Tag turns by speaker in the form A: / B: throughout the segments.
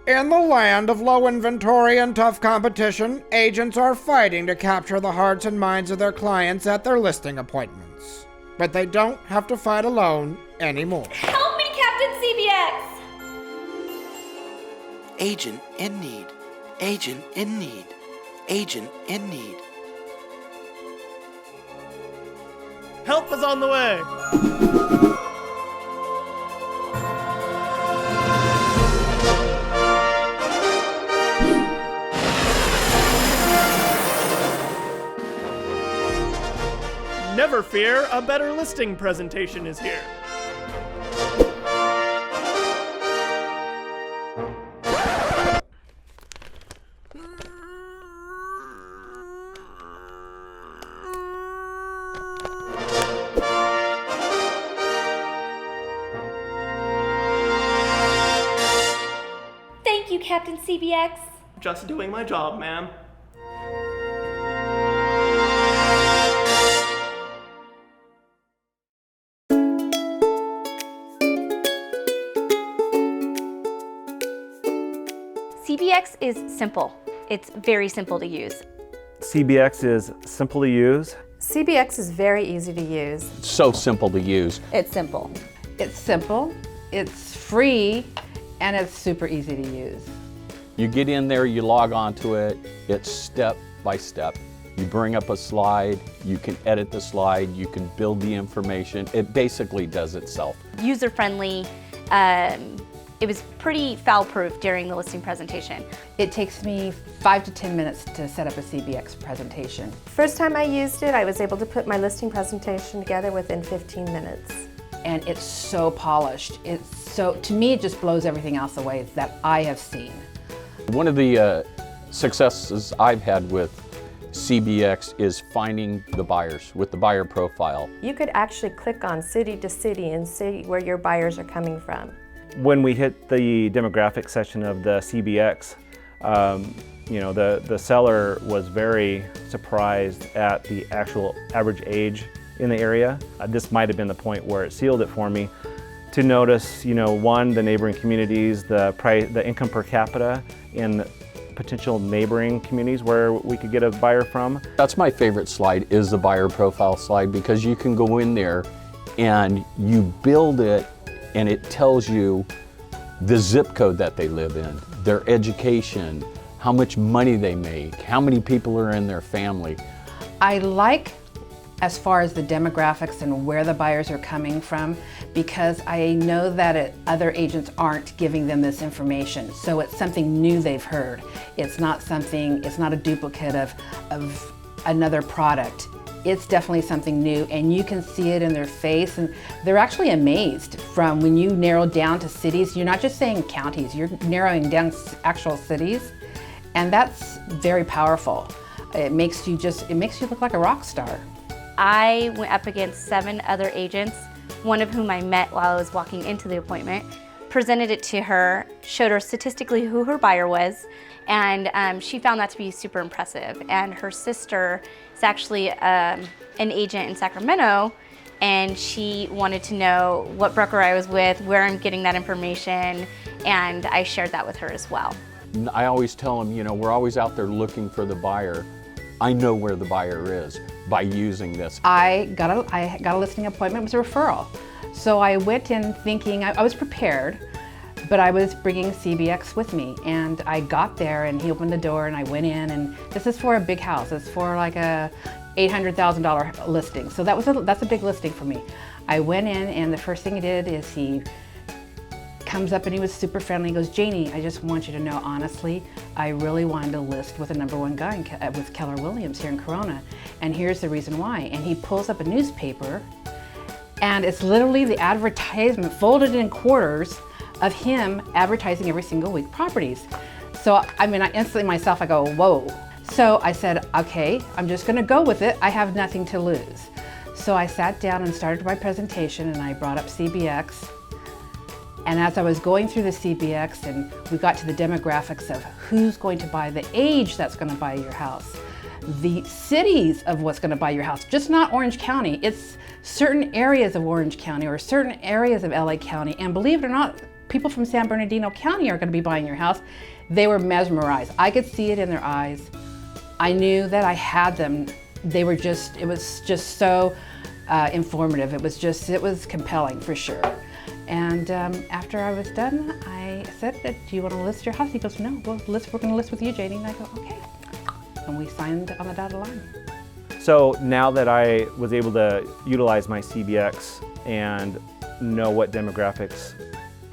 A: In the land of low inventory and tough competition, agents are fighting to capture the hearts and minds of their clients at their listing appointments. But they don't have to fight alone anymore.
B: Help me, Captain CBX!
C: Agent in need. Agent in need. Agent in need.
D: Help is on the way! Never fear, a better listing presentation is here.
B: Thank you, Captain CBX.
D: Just doing my job, ma'am.
B: CBX is simple. It's very simple to use.
E: CBX is simple to use.
F: CBX is very easy to use.
G: So simple to use.
F: It's simple.
H: It's simple, it's free, and it's super easy to use.
G: You get in there, you log onto it, it's step by step. You bring up a slide, you can edit the slide, you can build the information. It basically does itself.
B: User-friendly. It was pretty foul-proof during the listing presentation.
H: It takes me 5 to 10 minutes to set up a CBX presentation.
F: First time I used it, I was able to put my listing presentation together within 15 minutes.
H: And it's so polished. To me, it just blows everything else away that I have seen.
G: One of the successes I've had with CBX is finding the buyers with the buyer profile.
F: You could actually click on city to city and see where your buyers are coming from.
E: When we hit the demographic section of the CBX, the seller was very surprised at the actual average age in the area. This might have been the point where it sealed it for me to notice, one, the neighboring communities, the income per capita in potential neighboring communities where we could get a buyer from.
G: That's my favorite slide, is the buyer profile slide, because you can go in there and you build it and it tells you the zip code that they live in, their education, how much money they make, how many people are in their family.
H: I like as far as the demographics and where the buyers are coming from, because I know that other agents aren't giving them this information. So it's something new they've heard. It's not a duplicate of another product. It's definitely something new, and you can see it in their face, and they're actually amazed from when you narrow down to cities. You're not just saying counties, you're narrowing down actual cities, and that's very powerful. It makes you look like a rock star.
B: I went up against 7 other agents, one of whom I met while I was walking into the appointment, presented it to her, showed her statistically who her buyer was, and she found that to be super impressive. And her sister is actually an agent in Sacramento, and she wanted to know what broker I was with, where I'm getting that information, and I shared that with her as well.
G: I always tell them, we're always out there looking for the buyer. I know where the buyer is by using this.
H: I got a listing appointment. It was a referral. So I went in thinking, I was prepared, but I was bringing CBX with me. And I got there and he opened the door and I went in, and this is for a big house. It's for like a $800,000 listing. So that's a big listing for me. I went in and the first thing he did is he comes up and he was super friendly. He goes, "Janie, I just want you to know, honestly, I really wanted to list with the #1 guy with Keller Williams here in Corona, and here's the reason why." And he pulls up a newspaper, and it's literally the advertisement folded in quarters of him advertising every single week properties. So, I instantly myself, I go, whoa. So I said, okay, I'm just gonna go with it. I have nothing to lose. So I sat down and started my presentation, and I brought up CBX. And as I was going through the CBX and we got to the demographics of who's going to buy, the age that's going to buy your house, the cities of what's going to buy your house, just not Orange County, it's certain areas of Orange County or certain areas of LA County. And believe it or not, people from San Bernardino County are going to be buying your house. They were mesmerized. I could see it in their eyes. I knew that I had them. It was just so informative. It was compelling for sure. And after I was done, I said, do you want to list your house? He goes, no, we're going to list with you, Janie. And I go, okay. And we signed on the dotted line.
E: So now that I was able to utilize my CBX and know what demographics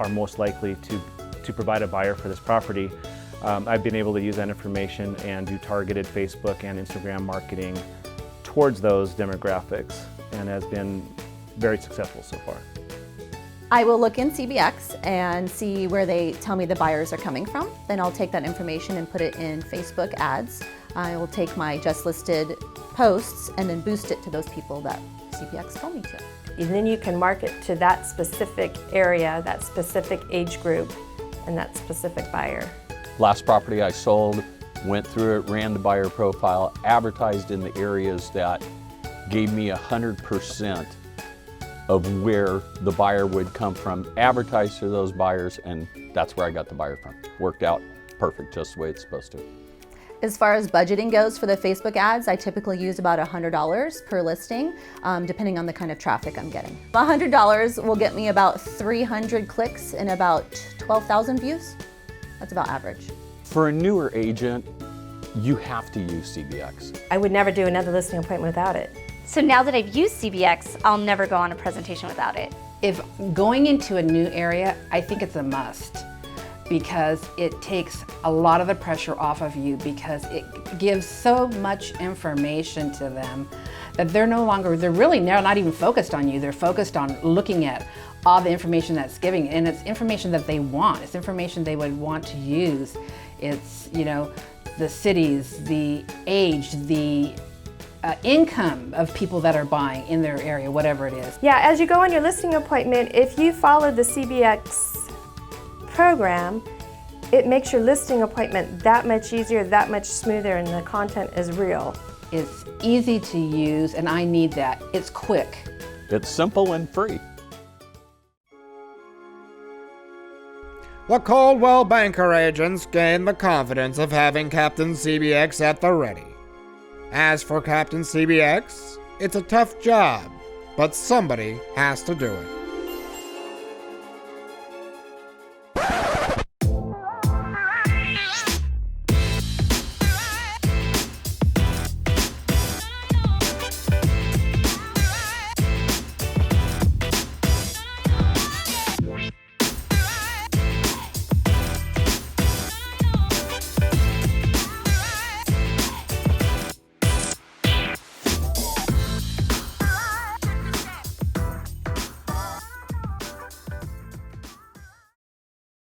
E: are most likely to provide a buyer for this property, I've been able to use that information and do targeted Facebook and Instagram marketing towards those demographics, and has been very successful so far.
I: I will look in CBX and see where they tell me the buyers are coming from. Then I'll take that information and put it in Facebook ads. I will take my just listed posts and then boost it to those people that CBX told me to.
F: And then you can market to that specific area, that specific age group, and that specific buyer.
G: Last property I sold, went through it, ran the buyer profile, advertised in the areas that gave me 100% of where the buyer would come from, advertised to those buyers, and that's where I got the buyer from. Worked out perfect, just the way it's supposed to.
I: As far as budgeting goes for the Facebook ads, I typically use about $100 per listing, depending on the kind of traffic I'm getting. $100 will get me about 300 clicks and about 12,000 views. That's about average.
G: For a newer agent, you have to use CBX.
F: I would never do another listing appointment without it.
B: So now that I've used CBX, I'll never go on a presentation without it.
H: If going into a new area, I think it's a must, because it takes a lot of the pressure off of you, because it gives so much information to them that they're really now not even focused on you. They're focused on looking at all the information that's giving, and it's information that they want. It's information they would want to use. It's, the cities, the age, the income of people that are buying in their area, whatever it is.
F: Yeah, as you go on your listing appointment, if you follow the CBX program, it makes your listing appointment that much easier, that much smoother, and the content is real.
H: It's easy to use, and I need that. It's quick.
G: It's simple and free.
A: The Coldwell banker agents gained the confidence of having Captain CBX at the ready. As for Captain CBX, it's a tough job, but somebody has to do it.